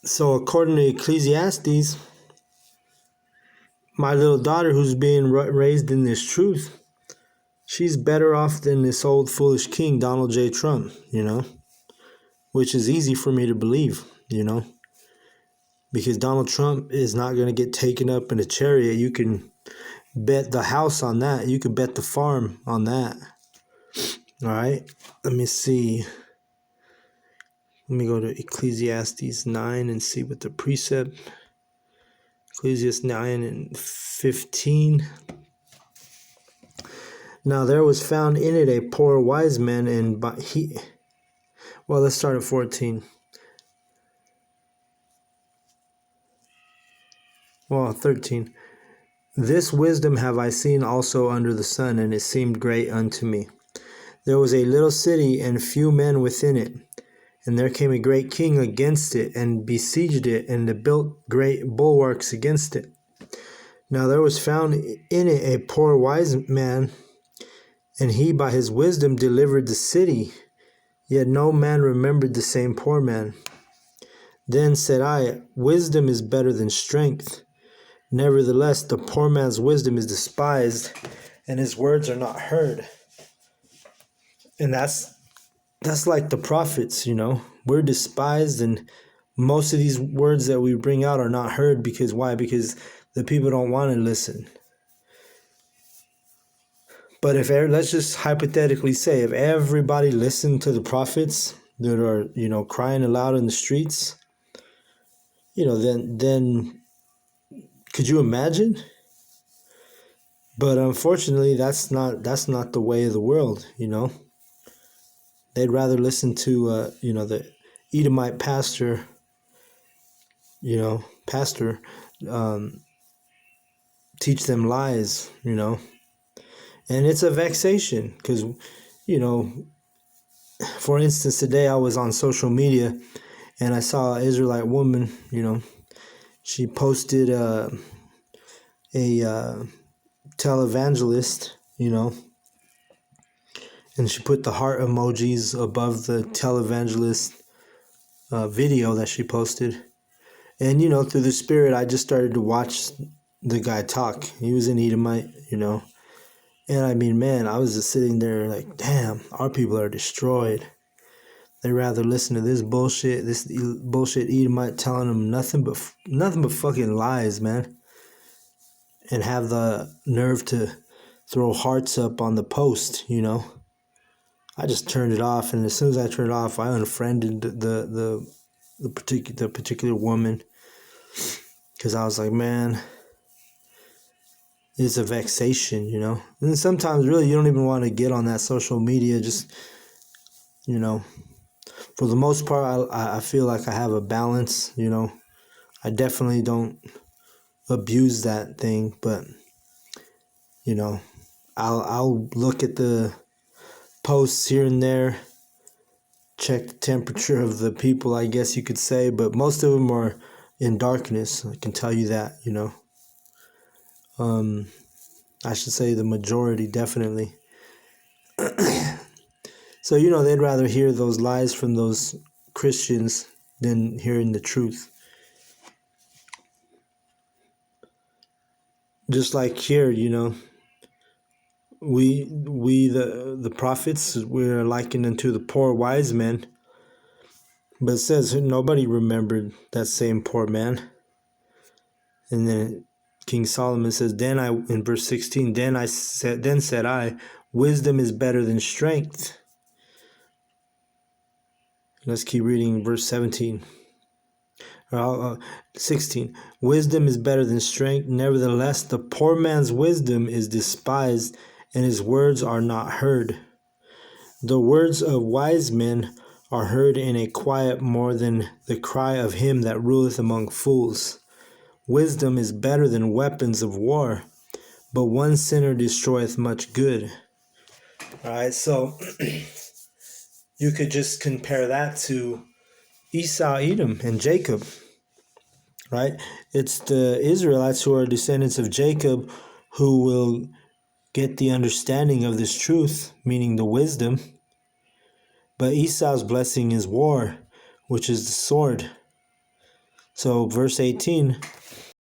So according to Ecclesiastes, my little daughter who's being raised in this truth, she's better off than this old foolish king, Donald J. Trump, which is easy for me to believe, because Donald Trump is not going to get taken up in a chariot. You can bet the house on that. You can bet the farm on that. All right. Let me see. Let me go to Ecclesiastes 9 and see what the precept. Ecclesiastes 9 and 15. Now there was found in it a poor wise man, and let's start at 14. 13. This wisdom have I seen also under the sun, and it seemed great unto me. There was a little city, and few men within it. And there came a great king against it, and besieged it, and built great bulwarks against it. Now there was found in it a poor wise man, and he by his wisdom delivered the city. Yet no man remembered the same poor man. Then said I, wisdom is better than strength. Nevertheless, the poor man's wisdom is despised, and his words are not heard. And that's like the prophets, We're despised, and most of these words that we bring out are not heard. Because why? Because the people don't want to listen. But let's just hypothetically say, if everybody listened to the prophets that are, crying aloud in the streets, then could you imagine? But unfortunately, that's not the way of the world, They'd rather listen to, the Edomite pastor, teach them lies, And it's a vexation because, for instance, today I was on social media and I saw an Israelite woman, she posted a televangelist, and she put the heart emojis above the televangelist video that she posted. And, through the Spirit, I just started to watch the guy talk. He was an Edomite, And I mean, man, I was just sitting there like, damn, our people are destroyed. They rather listen to this bullshit Edomite telling them nothing but fucking lies, man. And have the nerve to throw hearts up on the post, I just turned it off, and as soon as I turned it off, I unfriended the particular woman, because I was like, man, it's a vexation, And sometimes really you don't even want to get on that social media. Just, for the most part, I feel like I have a balance, I definitely don't abuse that thing, but, I'll look at the posts here and there, check the temperature of the people, I guess you could say, but most of them are in darkness. I can tell you that, I should say the majority, definitely. So, they'd rather hear those lies from those Christians than hearing the truth. Just like here, we the prophets, we're likened unto the poor wise men. But it says nobody remembered that same poor man. And then King Solomon says, in verse 16, then said I, wisdom is better than strength. Let's keep reading verse 17. 16. Wisdom is better than strength. Nevertheless, the poor man's wisdom is despised, and his words are not heard. The words of wise men are heard in a quiet more than the cry of him that ruleth among fools. Wisdom is better than weapons of war, but one sinner destroyeth much good. All right, so you could just compare that to Esau, Edom, and Jacob. Right? It's the Israelites who are descendants of Jacob who will get the understanding of this truth, meaning the wisdom. But Esau's blessing is war, which is the sword. So verse 18,